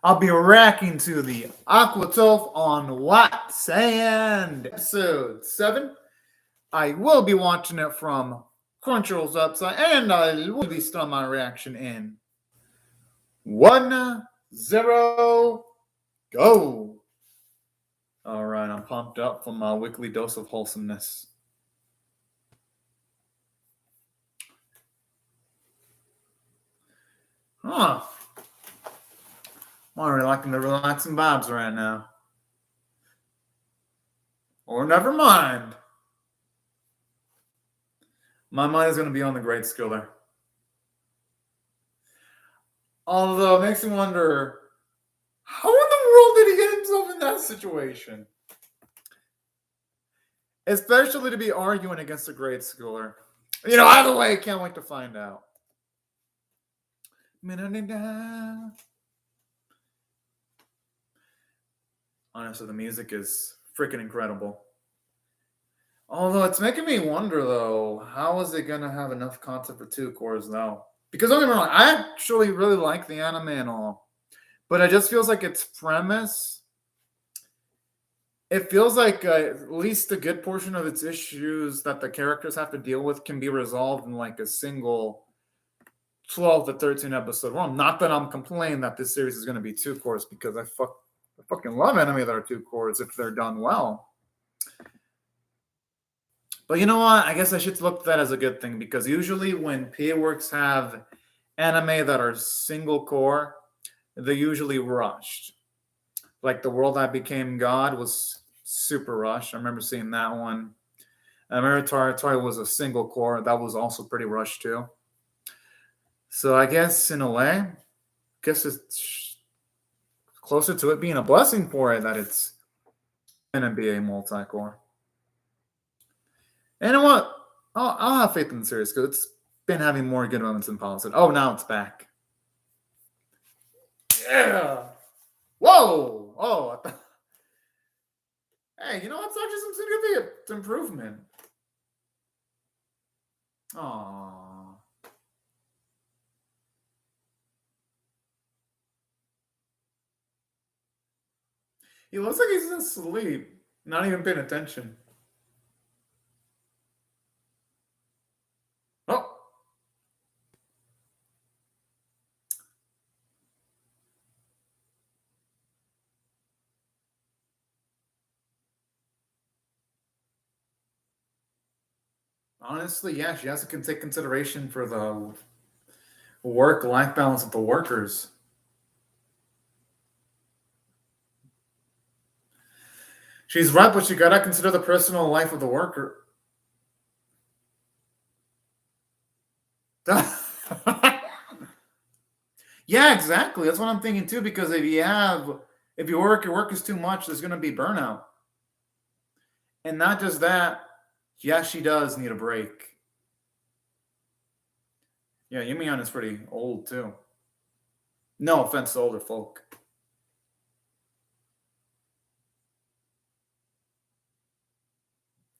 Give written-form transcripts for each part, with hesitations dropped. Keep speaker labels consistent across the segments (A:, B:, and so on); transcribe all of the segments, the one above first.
A: I'll be reacting to the Aquatope on What Sand episode 7. I will be watching it from Crunchyroll's website, and I will be starting my reaction in 1, 0, go. Alright, I'm pumped up for my weekly dose of wholesomeness. Huh. I'm really liking the relaxing vibes right now. Or never mind. My mind is going to be on the Great Skiller. Although it makes me wonder, how in the world did he get himself in that situation? Especially to be arguing against the Great Skiller. Either way, I can't wait to find out. Honestly, the music is freaking incredible. Although it's making me wonder, though, how is it going to have enough content for 2 cores, though? Because don't get me wrong, I actually really like the anime and all, but it just feels like its premise, it feels like at least a good portion of its issues that the characters have to deal with can be resolved in like a single 12 to 13 episode run. Not that I'm complaining that this series is going to be 2 cores, because I fucking love anime that are 2 cores if they're done well. But you know what? I guess I should look at that as a good thing, because usually when PA Works have anime that are single core, they're usually rushed. Like The World I Became God was super rushed. I remember seeing that one. I remember Tori was a single core. That was also pretty rushed too. So I guess in a way, it's closer to it being a blessing for it that it's going to be a multi-core. And you know what? I'll have faith in the series because it's been having more good moments than positive. Oh, now it's back. Yeah. Whoa. Oh. Hey, you know what's actually some significant improvement. Aww. He looks like he's asleep, not even paying attention. Oh. Honestly, yeah, she has to take consideration for the work-life balance of the workers. She's right, but you gotta consider the personal life of the worker. Yeah, exactly. That's what I'm thinking too. Because if your work is too much, there's gonna be burnout. And not just that, yeah, she does need a break. Yeah, Yumion is pretty old too. No offense to older folk.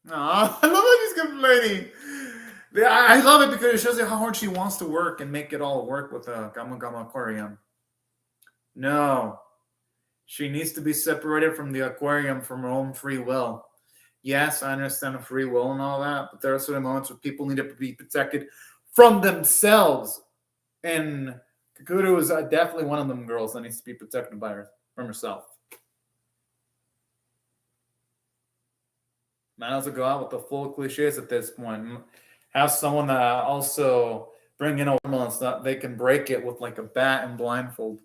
A: Aw, I love how she's complaining. I love it because it shows you how hard she wants to work and make it all work with a Gamma Gamma aquarium. No. She needs to be separated from the aquarium from her own free will. Yes, I understand free will and all that, but there are certain moments where people need to be protected from themselves. And Kakuru is definitely one of them girls that needs to be protected from herself. Might as well go out with the full cliches at this point. Have someone that also bring in a so that they can break it with like a bat and blindfold.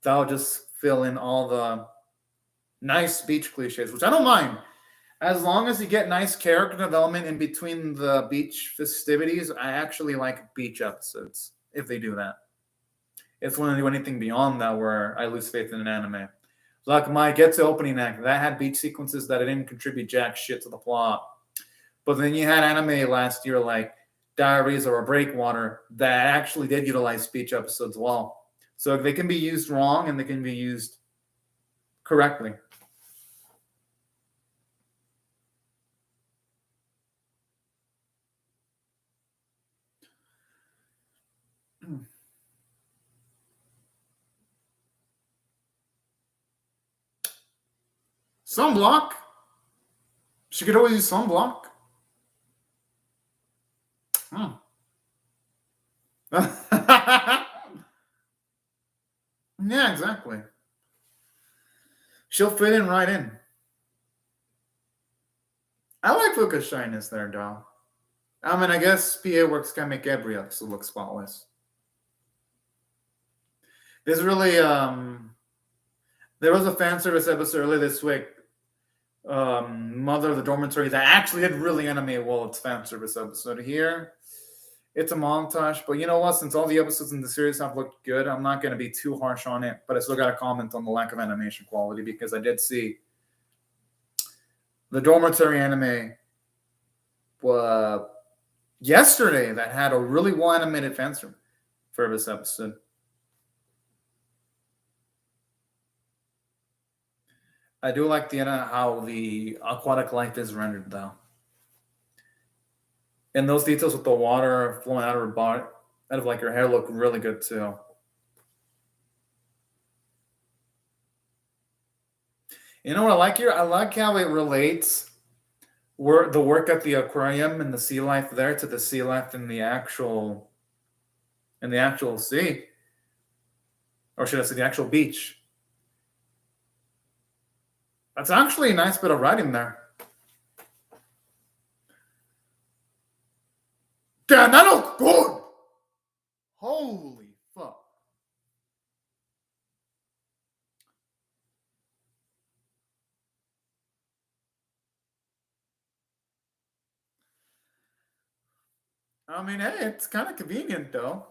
A: That'll just fill in all the nice beach cliches, which I don't mind. As long as you get nice character development in between the beach festivities, I actually like beach episodes if they do that. If when they do anything beyond that where I lose faith in an anime. Like my Getsu opening act, that had beach sequences that didn't contribute jack shit to the plot. But then you had anime last year like Diaries or A Breakwater that actually did utilize beach episodes well. So they can be used wrong and they can be used correctly. Sunblock? She could always use sunblock. Hmm. Yeah, exactly. She'll fit in right in. I like Fuka's shyness there, though. I mean, I guess PA works can make every episode look spotless. There's really there was a fan service episode earlier this week, Mother of the Dormitory, that actually did really animate well. It's fan service episode here. It's a montage, but you know what? Since all the episodes in the series have looked good, I'm not going to be too harsh on it. But I still got to comment on the lack of animation quality because I did see the Dormitory anime yesterday that had a really well animated fan service episode. I do like how the aquatic life is rendered, though. And those details with the water flowing out of her body, out of like her hair, look really good too. You know what I like here? I like how it relates the work at the aquarium and the sea life there to the sea life in the actual sea, or should I say the actual beach. That's actually a nice bit of writing there. Damn, that looks good. Holy fuck. I mean, hey, it's kind of convenient though.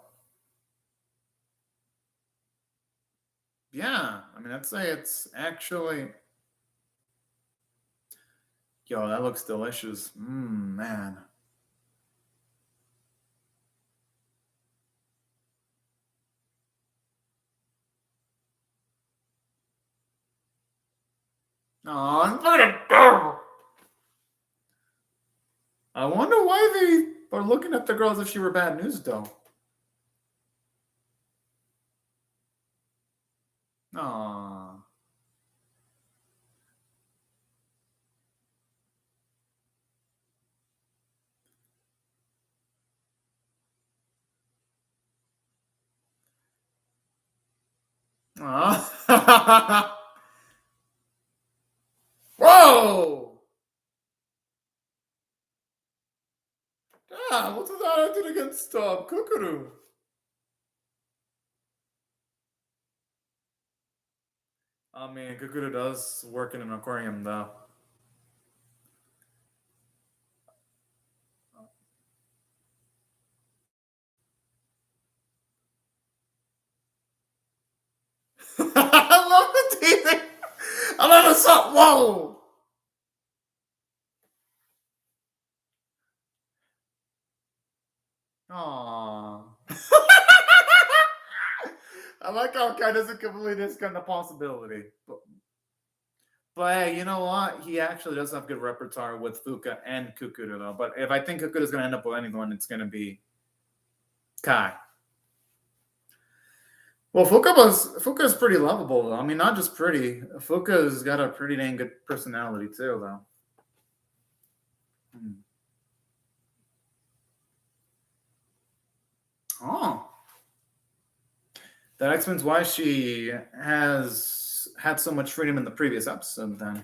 A: Yeah, I mean, I'd say it's actually. Yo, that looks delicious. Man. Oh, look at it. I wonder why they are looking at the girl as if she were bad news, though. Aww. Aww. Whoa! Ah, what does that have to do against Kukuru? I mean, Kukuru does work in an aquarium, though. I love the teething. I love the salt. Whoa! Aww. I like how Kai doesn't completely discount the possibility. But hey, you know what? He actually does have good repertoire with Fuka and Kukuru, though. But if I think Kukuru is going to end up with anyone, it's going to be Kai. Well, Fuka is pretty lovable, though. I mean, not just pretty. Fuka's got a pretty dang good personality, too, though. Oh. That explains why she has had so much freedom in the previous episode, then,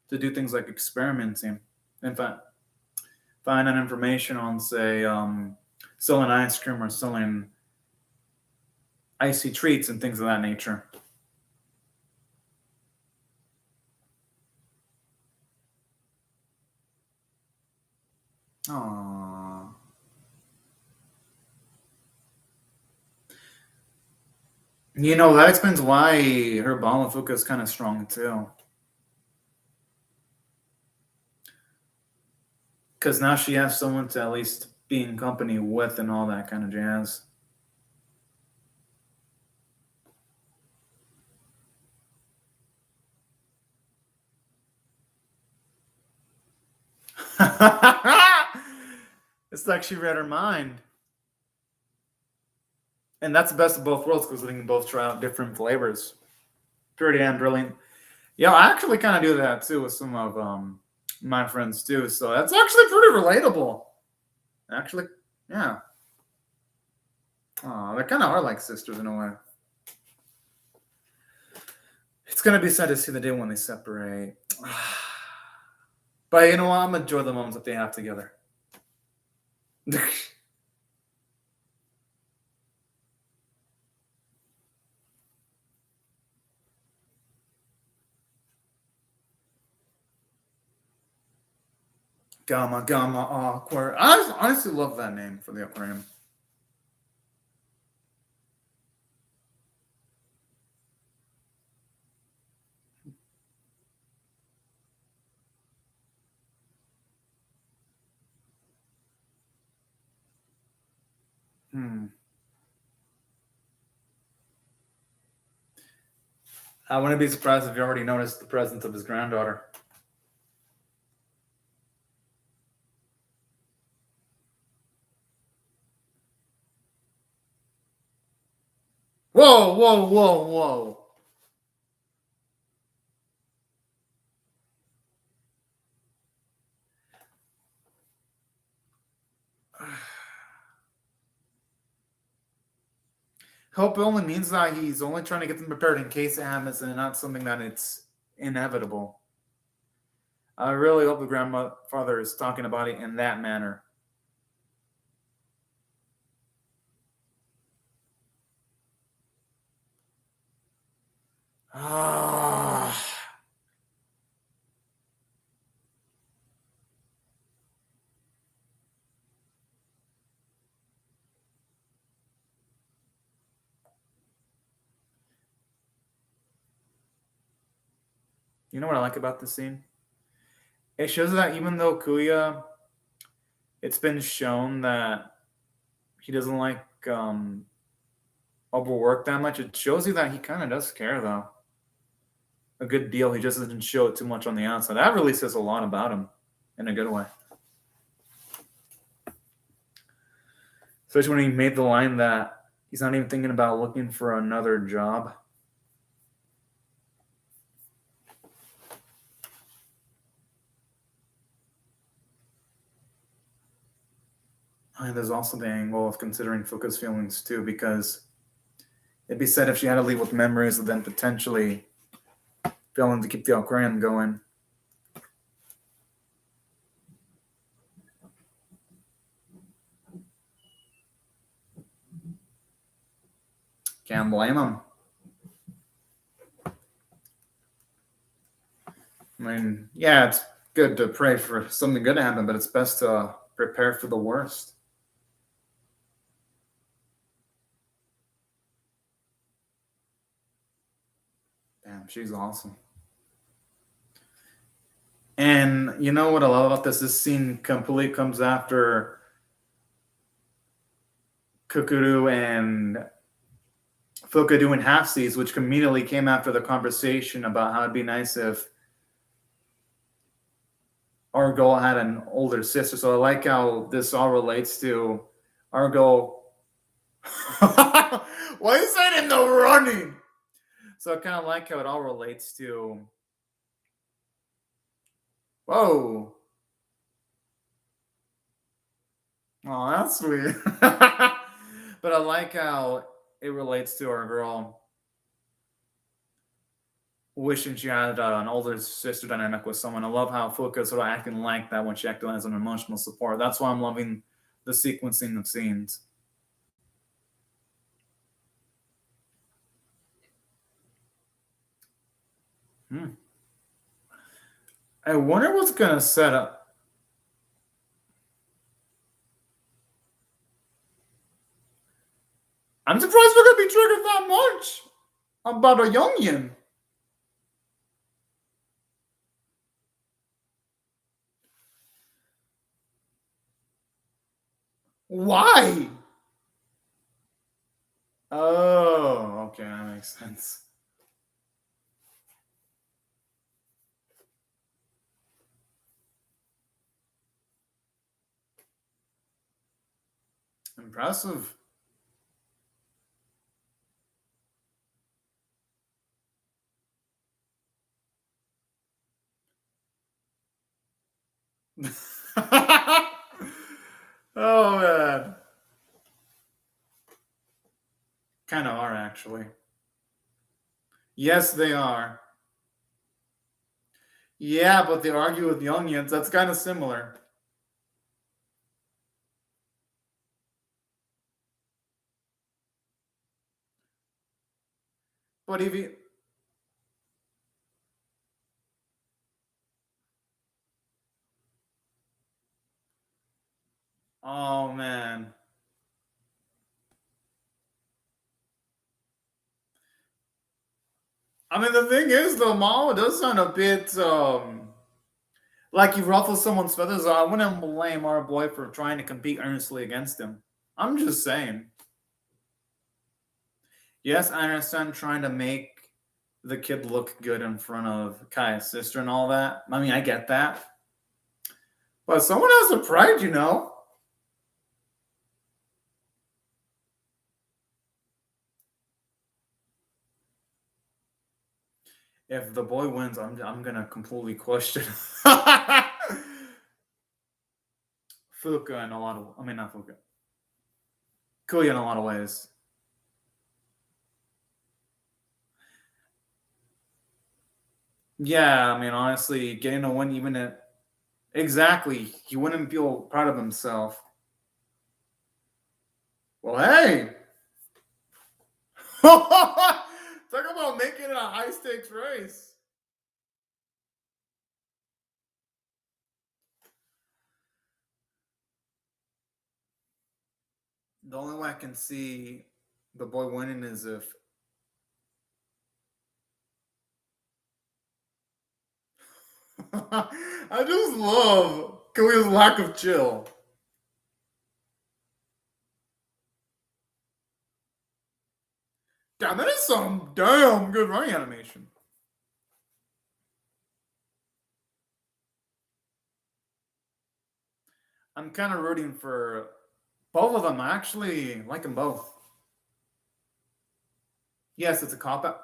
A: to do things like experimenting. In fact, find out information on, say, selling ice cream or selling icy treats and things of that nature. Aww. You know, that explains why her bond with Fuka is kind of strong, too. Because now she has someone to at least be in company with and all that kind of jazz. It's like she read her mind. And that's the best of both worlds because we can both try out different flavors. Pretty damn brilliant. Yeah, I actually kind of do that too with some of my friends too. So that's actually pretty relatable. Actually, yeah. Oh, they kind of are like sisters in a way. It's gonna be sad to see the day when they separate. But you know what? I'm gonna enjoy the moments that they have together. Gamma, gamma, aquarium. I honestly love that name for the aquarium. Hmm. I wouldn't be surprised if you already noticed the presence of his granddaughter. Whoa, whoa, whoa, whoa. Hope it only means that he's only trying to get them prepared in case it happens and not something that it's inevitable. I really hope the grandfather is talking about it in that manner. Ah. You know what I like about this scene? It shows that even though Kuya, it's been shown that he doesn't like overwork that much. It shows you that he kind of does care, though. A good deal. He just doesn't show it too much on the outside. That really says a lot about him in a good way. Especially when he made the line that he's not even thinking about looking for another job. And there's also the angle of considering Fuka's feelings too, because it'd be said if she had to leave with memories of then potentially failing to keep the aquarium going. Can't blame him. I mean, yeah, it's good to pray for something good to happen, but it's best to prepare for the worst. Damn, she's awesome. And you know what I love about this? This scene completely comes after Kukuru and Fuka doing half seas, which immediately came after the conversation about how it'd be nice if Argo had an older sister. So I like how this all relates to Argo. Why is that in the running? So I kind of like how it all relates to. Whoa. Oh, that's sweet. But I like how it relates to our girl wishing she had an older sister dynamic with someone. I love how Fuka sort of acting like that when she acted as an emotional support. That's why I'm loving the sequencing of scenes. Hmm. I wonder what's gonna set up. I'm surprised we're gonna be triggered that much about a youngin. Why? Oh, okay, that makes sense. Impressive. Oh man. Kind of are actually. Yes, they are. Yeah, but they argue with Jungians. That's kind of similar. But if you, oh man. I mean, the thing is, though, Mao does sound a bit like he ruffles someone's feathers. I wouldn't blame our boy for trying to compete earnestly against him. I'm just saying. Yes, I understand trying to make the kid look good in front of Kai's sister and all that. I mean, I get that. But someone has a pride, you know. If the boy wins, I'm gonna completely question Fuka in a lot of. I mean, not Fuka. Kuya in a lot of ways. Yeah, I mean, honestly, getting a win, even at exactly, he wouldn't feel proud of himself. Well, hey, talk about making it a high stakes race. The only way I can see the boy winning is if I just love Kuya's lack of chill. Damn, that is some damn good running animation. I'm kind of rooting for both of them. I actually like them both. Yes, it's a cop out.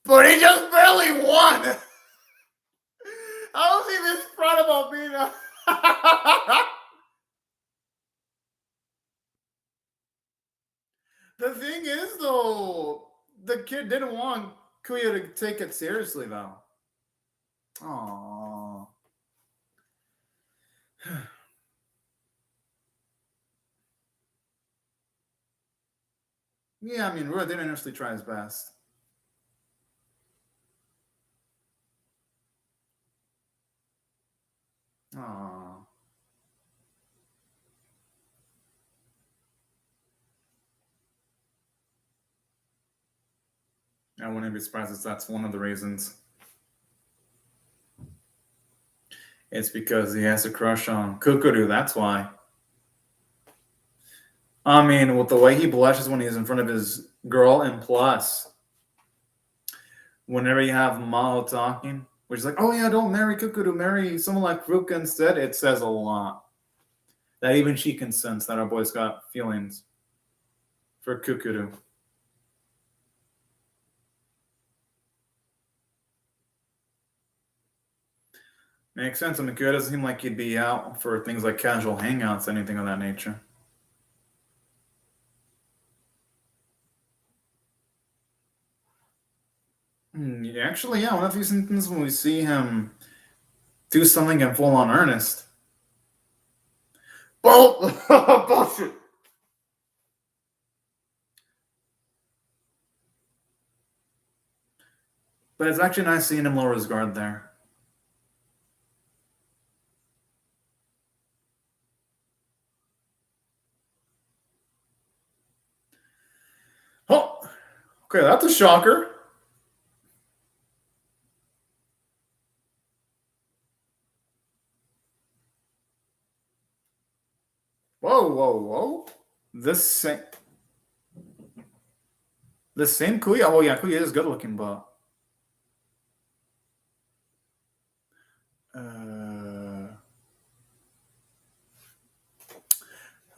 A: But he just barely won. I don't think he's proud about being a. The thing is, though, the kid didn't want Kuya to take it seriously, though. Aww. Yeah, I mean, Rua didn't actually try his best. Aww. I wouldn't be surprised if that's one of the reasons. It's because he has a crush on Kukuru, that's why. I mean, with the way he blushes when he's in front of his girl, and plus, whenever you have Maho talking, which is like, oh yeah, don't marry Kukuru, marry someone like Ruka instead, it says a lot. That even she can sense that our boy's got feelings for Kukuru. Makes sense. I mean, Kukuru doesn't seem like he'd be out for things like casual hangouts, anything of that nature. Actually, yeah, one of these instances when we see him do something in full on earnest. Bullshit. But it's actually nice seeing him lower his guard there. Oh, okay, that's a shocker. Whoa, whoa, whoa. This same. The same Kuya. Oh yeah, Kuya is good looking, but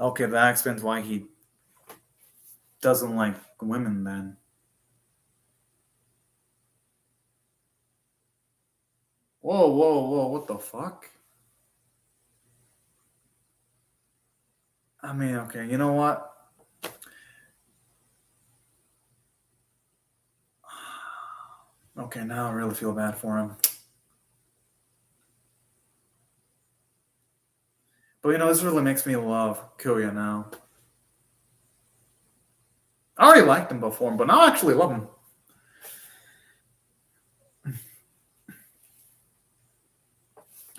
A: okay, that explains why he doesn't like women then. Whoa, whoa, whoa! What the fuck? I mean, okay, you know what? Okay, now I really feel bad for him. But you know, this really makes me love Kuya now. I already liked him before, but now I actually love him.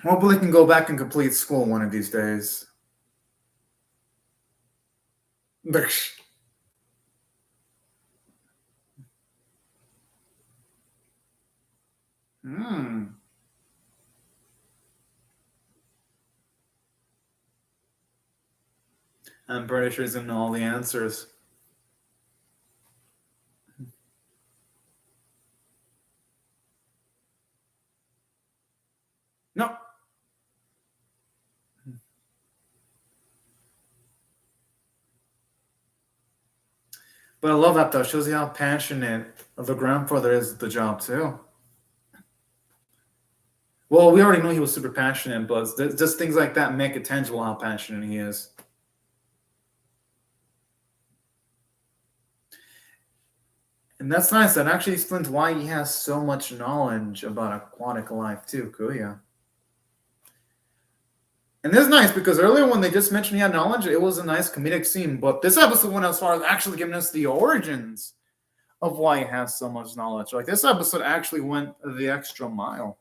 A: Hopefully, he can go back and complete school one of these days. Hmm. I'm pretty sure he's gonna know all the answers. No. But I love that though. Shows you how passionate the grandfather is at the job too. Well, we already knew he was super passionate, but just things like that make it tangible how passionate he is. And that's nice. That actually explains why he has so much knowledge about aquatic life too, Kuya. And this is nice because earlier when they just mentioned he had knowledge, it was a nice comedic scene. But this episode went as far as actually giving us the origins of why he has so much knowledge. Like this episode actually went the extra mile.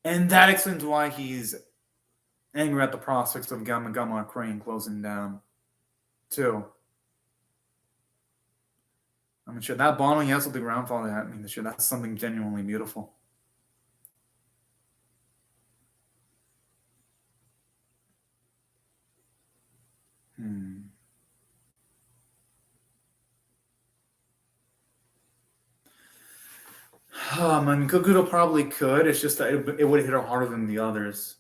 A: And that explains why he's angry at the prospects of Gamma Gamma Crane closing down, too. I mean, shit, that bonding he has with the grandfather, I mean, shit, that's something genuinely beautiful. I mean, Kokuto probably could. It's just that it would hit her harder than the others.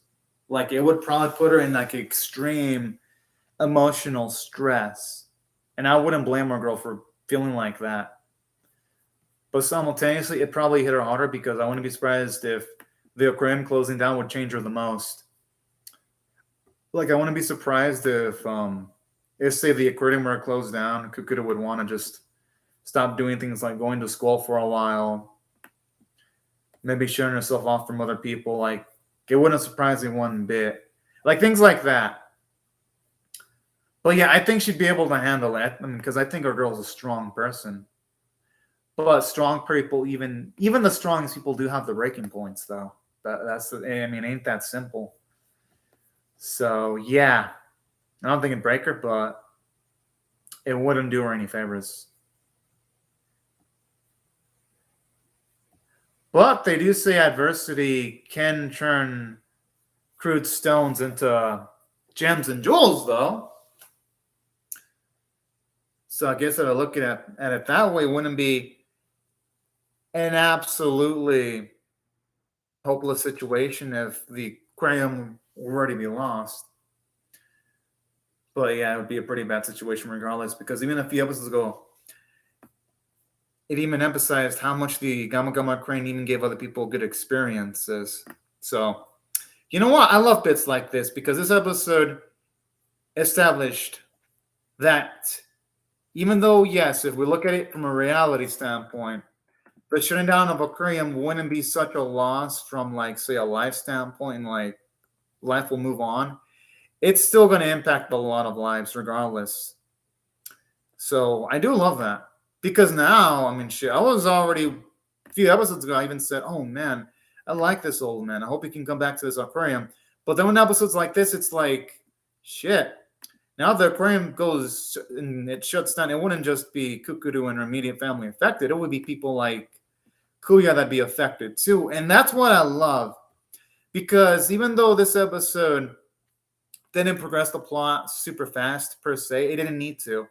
A: Like, it would probably put her in, like, extreme emotional stress. And I wouldn't blame her girl for feeling like that. But simultaneously, it probably hit her harder because I wouldn't be surprised if the aquarium closing down would change her the most. Like, I wouldn't be surprised if say the aquarium were closed down, Kokuto would want to just stop doing things like going to school for a while, maybe shutting herself off from other people. Like, it wouldn't surprise me one bit. Like, things like that. But yeah, I think she'd be able to handle it. I mean, because I think our girl's a strong person. But strong people, even the strongest people, do have the breaking points, though. That's I mean, ain't that simple? So yeah, I don't think it'd break her, but it wouldn't do her any favors. But they do say adversity can turn crude stones into gems and jewels, though. So I guess if I look at it that way, it wouldn't be an absolutely hopeless situation if the aquarium were to be lost. But yeah, it would be a pretty bad situation regardless, because even a few episodes ago, it even emphasized how much the Gamma Gamma Crane even gave other people good experiences. So, you know what? I love bits like this because this episode established that even though, yes, if we look at it from a reality standpoint, the shutting down of aquarium wouldn't be such a loss from, like, say, a life standpoint, and like life will move on. It's still going to impact a lot of lives regardless. So I do love that. Because now, I mean, shit, I was already, a few episodes ago, I even said, oh man, I like this old man. I hope he can come back to this aquarium. But then when episodes like this, it's like, shit. Now the aquarium goes and it shuts down. It wouldn't just be Kukuru and her immediate family affected. It would be people like Kuya that'd be affected too. And that's what I love. Because even though this episode didn't progress the plot super fast per se, it didn't need to.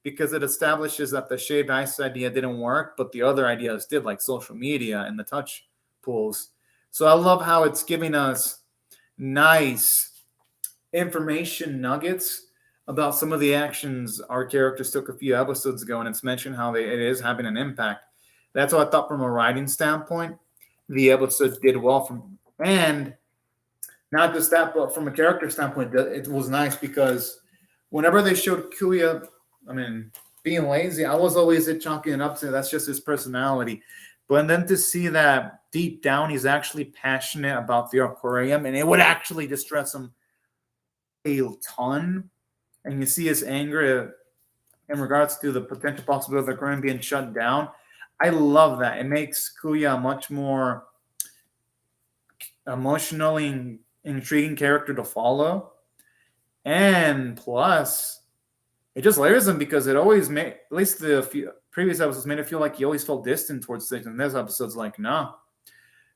A: Because it establishes that the shaved ice idea didn't work, but the other ideas did, like social media and the touch pools. So I love how it's giving us nice information nuggets about some of the actions our characters took a few episodes ago, and it's mentioned how it is having an impact. That's what I thought from a writing standpoint. The episode did well and not just that, but from a character standpoint, it was nice because whenever they showed Kuya, being lazy, I was always chalking it up to that's just his personality. But then to see that deep down he's actually passionate about the aquarium and it would actually distress him a ton. And you see his anger in regards to the potential possibility of the aquarium being shut down. I love that. It makes Kuya a much more emotionally intriguing character to follow. And plus, it just layers him because it always made, at least the previous episodes made it feel like he always felt distant towards things. And this episode's like, no.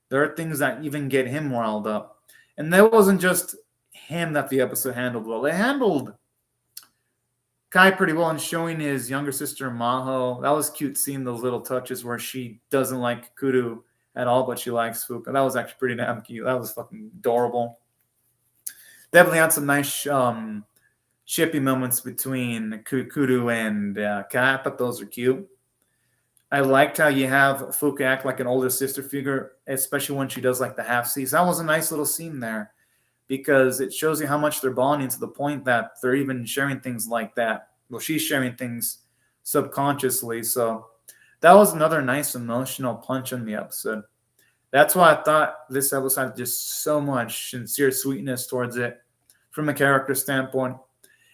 A: There are things that even get him riled up. And that wasn't just him that the episode handled well. They handled Kai pretty well in showing his younger sister Maho. That was cute seeing those little touches where she doesn't like Kuru at all, but she likes Fuka. That was actually pretty damn cute. That was fucking adorable. Definitely had some nice shippy moments between Kuru and Kai. I thought those are cute. I liked how you have Fuka act like an older sister figure, especially when she does like the half C's. That was a nice little scene there because it shows you how much they're bonding to the point that they're even sharing things like that. Well, she's sharing things subconsciously. So that was another nice emotional punch in the episode. That's why I thought this episode had just so much sincere sweetness towards it from a character standpoint.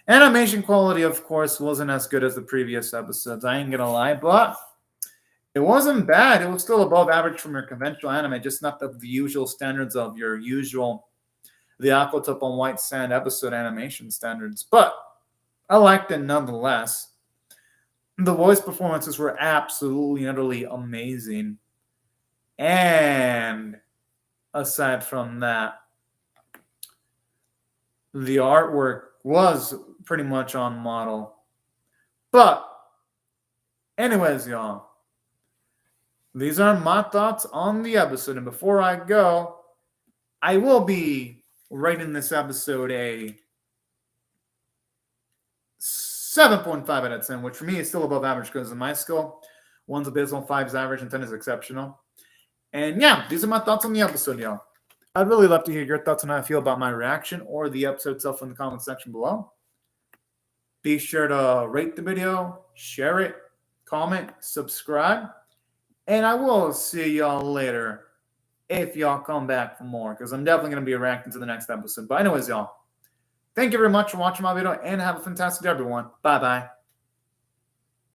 A: Animation quality, of course, wasn't as good as the previous episodes. I ain't going to lie, but it wasn't bad. It was still above average from your conventional anime, just not the usual standards of your usual, the Aquatope on White Sand episode animation standards. But I liked it nonetheless. The voice performances were absolutely, utterly amazing. And aside from that, the artwork was pretty much on model. But anyways, y'all, these are my thoughts on the episode. And before I go, I will be rating this episode a 7.5 out of 10, which for me is still above average because of my skill. 1's abysmal, 5's average, and 10 is exceptional. And yeah, these are my thoughts on the episode, y'all. I'd really love to hear your thoughts on how I feel about my reaction or the episode itself in the comment section below. Be sure to rate the video, share it, comment, subscribe. And I will see y'all later if y'all come back for more, because I'm definitely going to be reacting to the next episode. But anyways, y'all, thank you very much for watching my video, and have a fantastic day, everyone. Bye-bye.